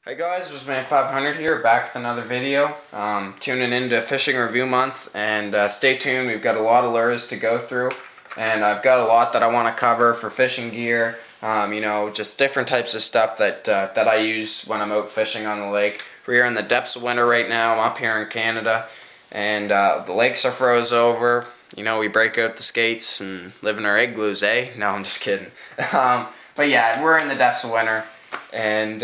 Hey guys, this is Man 500 here, back with another video. Tuning into fishing review month, and stay tuned. We've got a lot of lures to go through, and I've got a lot that I want to cover for fishing gear. Just different types of stuff that I use when I'm out fishing on the lake. We're here in the depths of winter right now. I'm up here in Canada, and the lakes are froze over. You know, we break out the skates and live in our igloos, eh? No, I'm just kidding. But yeah, we're in the depths of winter, and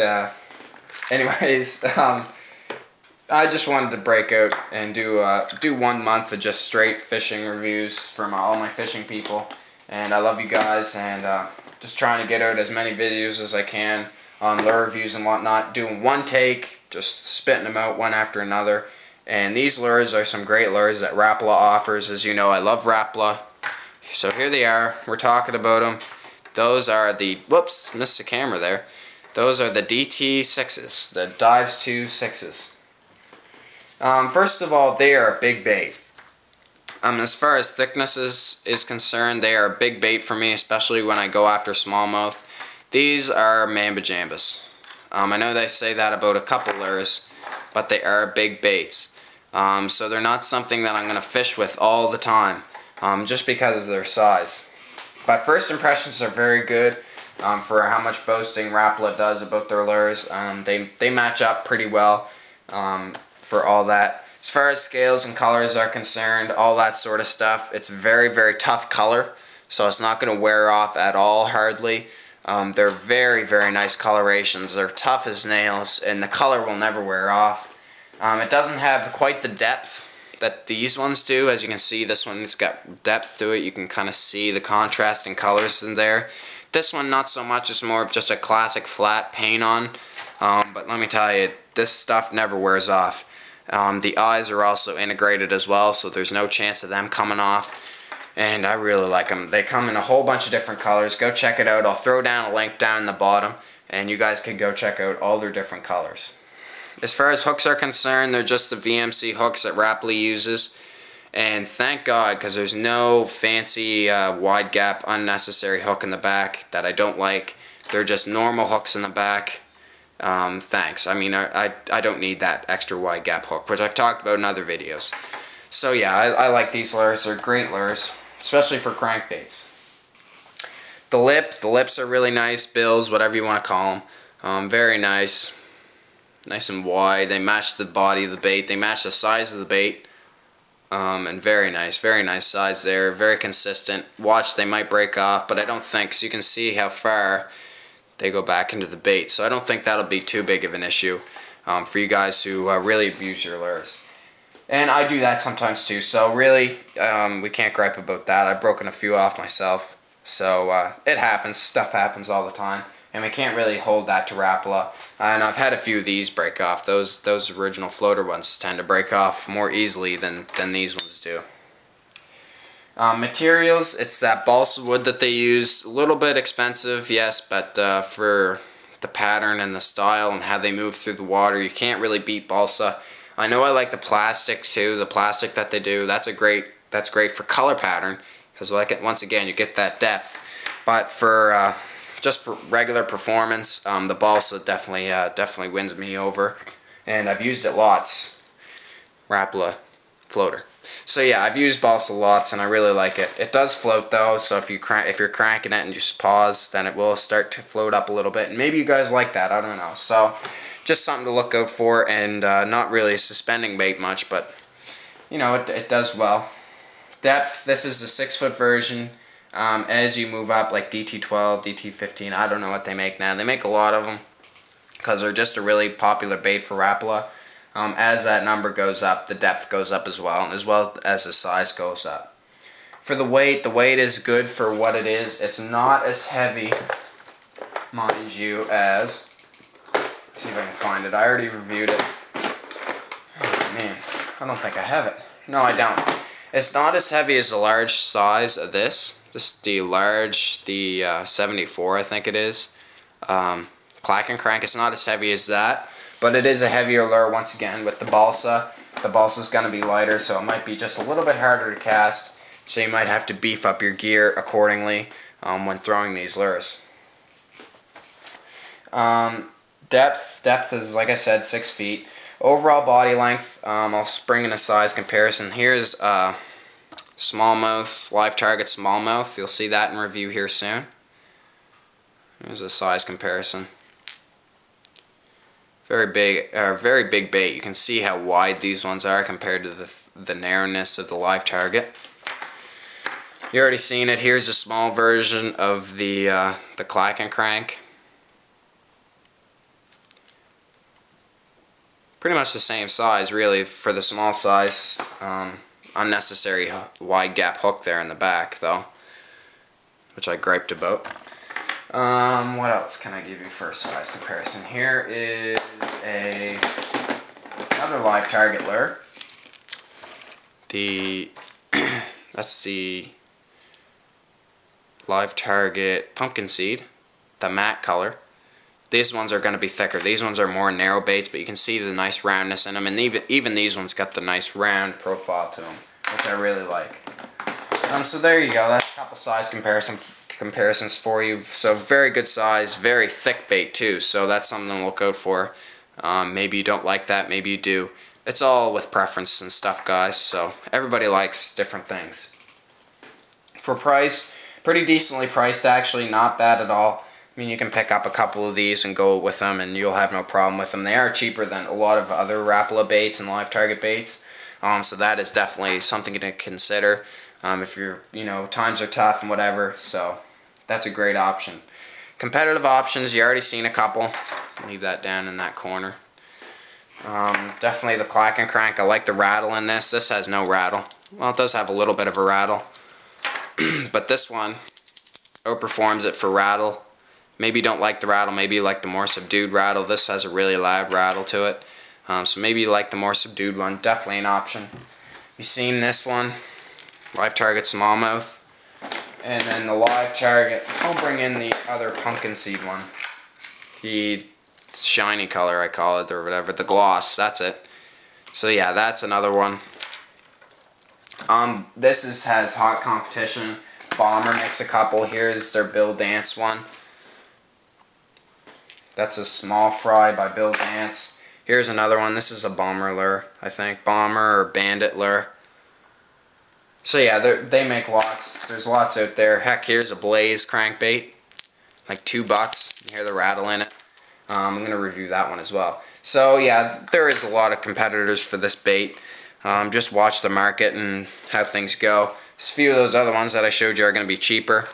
anyways, I just wanted to break out and do 1 month of just straight fishing reviews from all my fishing people. And I love you guys, and just trying to get out as many videos as I can on lure reviews and whatnot. Doing one take, just spitting them out one after another. And these lures are some great lures that Rapala offers. As you know, I love Rapala. So here they are. We're talking about them. Those are the, whoops, missed the camera there. Those are the DT-6s, the Dives 2 6s. First of all, they are a big bait. As far as thickness is concerned, they are a big bait for me, especially when I go after smallmouth. These are mamba jambas. I know they say that about a couple lures, but they are big baits. So they're not something that I'm going to fish with all the time, just because of their size. But first impressions are very good. For how much boasting Rapala does about their lures. They match up pretty well for all that. As far as scales and colors are concerned, all that sort of stuff, it's very, very tough color, so it's not going to wear off at all hardly. They're very, very nice colorations. They're tough as nails, and the color will never wear off. It doesn't have quite the depth that these ones do. As you can see, this one's got depth to it. You can kind of see the contrasting colors in there. This one not so much, it's more of just a classic flat paint on, but let me tell you, this stuff never wears off. The eyes are also integrated as well, so there's no chance of them coming off, and I really like them. They come in a whole bunch of different colors. Go check it out. I'll throw down a link down in the bottom, and you guys can go check out all their different colors. As far as hooks are concerned, they're just the VMC hooks that Rapala uses. And thank God, because there's no fancy wide gap unnecessary hook in the back that I don't like. They're just normal hooks in the back. Thanks. I mean, I don't need that extra wide gap hook, which I've talked about in other videos. So yeah, I like these lures. They're great lures, especially for crankbaits. The lips are really nice, bills, whatever you want to call them. Very nice. Nice and wide. They match the body of the bait. They match the size of the bait. And very nice size there, very consistent. Watch, they might break off, but I don't think, so you can see how far they go back into the bait. So I don't think that'll be too big of an issue for you guys who really abuse your lures. And I do that sometimes too, so really, we can't gripe about that. I've broken a few off myself, so it happens, stuff happens all the time. And we can't really hold that to Rapala. And I've had a few of these break off. Those original floater ones tend to break off more easily than these ones do. Materials, it's that balsa wood that they use. A little bit expensive, yes, but for the pattern and the style and how they move through the water, you can't really beat balsa. I know I like the plastic too, the plastic that they do. That's great for color pattern, because once again, you get that depth. But for just for regular performance, the balsa definitely wins me over, and I've used it lots. Rapala floater. So yeah, I've used balsa lots, and I really like it. It does float though, so if you're cranking it and just pause, then it will start to float up a little bit. And maybe you guys like that. I don't know. So just something to look out for, and not really suspending bait much, but you know it does well. Depth. This is the 6-foot version. As you move up, like DT-12, DT-15, I don't know what they make now. They make a lot of them because they're just a really popular bait for Rapala. As that number goes up, the depth goes up as well as the size goes up. For the weight is good for what it is. It's not as heavy, mind you, as, let's see if I can find it. I already reviewed it. Oh man, I don't think I have it. No, I don't. It's not as heavy as the large size of this. The large, the 74, I think it is. Clack and Crank, it's not as heavy as that, but it is a heavier lure once again with the balsa. The balsa's going to be lighter, so it might be just a little bit harder to cast, so you might have to beef up your gear accordingly when throwing these lures. Depth is, like I said, 6 feet. Overall body length, I'll bring in a size comparison. Here's smallmouth, live target smallmouth. You'll see that in review here soon. Here's a size comparison. Very big bait. You can see how wide these ones are compared to the narrowness of the live target. You already seen it. Here's a small version of the clack and crank. Pretty much the same size, really, for the small size. Unnecessary wide gap hook there in the back, though, which I griped about. What else can I give you for a size comparison? Here is another live target lure. That's the live target pumpkin seed, the matte color. These ones are going to be thicker. These ones are more narrow baits, but you can see the nice roundness in them, and even these ones got the nice round profile to them, which I really like. So there you go. That's a couple size comparisons for you. So very good size, very thick bait too. So that's something to look out for. Maybe you don't like that, maybe you do. It's all with preference and stuff, guys. So everybody likes different things. For price, pretty decently priced actually, not bad at all. I mean, you can pick up a couple of these and go with them and you'll have no problem with them. They are cheaper than a lot of other Rapala baits and live target baits. So that is definitely something to consider if you're, times are tough and whatever. So that's a great option. Competitive options, you already seen a couple. Leave that down in that corner. Definitely the clack and crank. I like the rattle in this. This has no rattle. Well, it does have a little bit of a rattle. But this one outperforms it for rattle. Maybe you don't like the rattle, maybe you like the more subdued rattle. This has a really loud rattle to it. So maybe you like the more subdued one. Definitely an option. You've seen this one, live target smallmouth. And then the live target, I'll bring in the other pumpkin seed one. The shiny color I call it, or whatever, the gloss, that's it. So yeah, that's another one. This has hot competition. Bomber makes a couple. Here's their Bill Dance one. That's a small fry by Bill Dance. Here's another one. This is a bomber lure, I think. Bomber or bandit lure. So yeah, they make lots. There's lots out there. Heck, here's a Blaze crankbait. Like $2. You hear the rattle in it. I'm going to review that one as well. So yeah, there is a lot of competitors for this bait. Just watch the market and how things go. A few of those other ones that I showed you are going to be cheaper.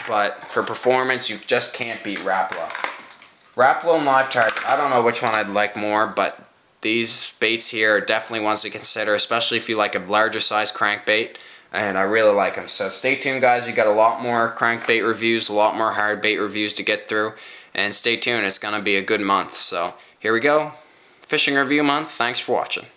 But for performance, you just can't beat Rapala. Rapala and live target, I don't know which one I'd like more, but these baits here are definitely ones to consider, especially if you like a larger size crankbait, and I really like them. So stay tuned, guys. We got a lot more crankbait reviews, a lot more hard bait reviews to get through, and stay tuned. It's going to be a good month. So here we go. Fishing review month. Thanks for watching.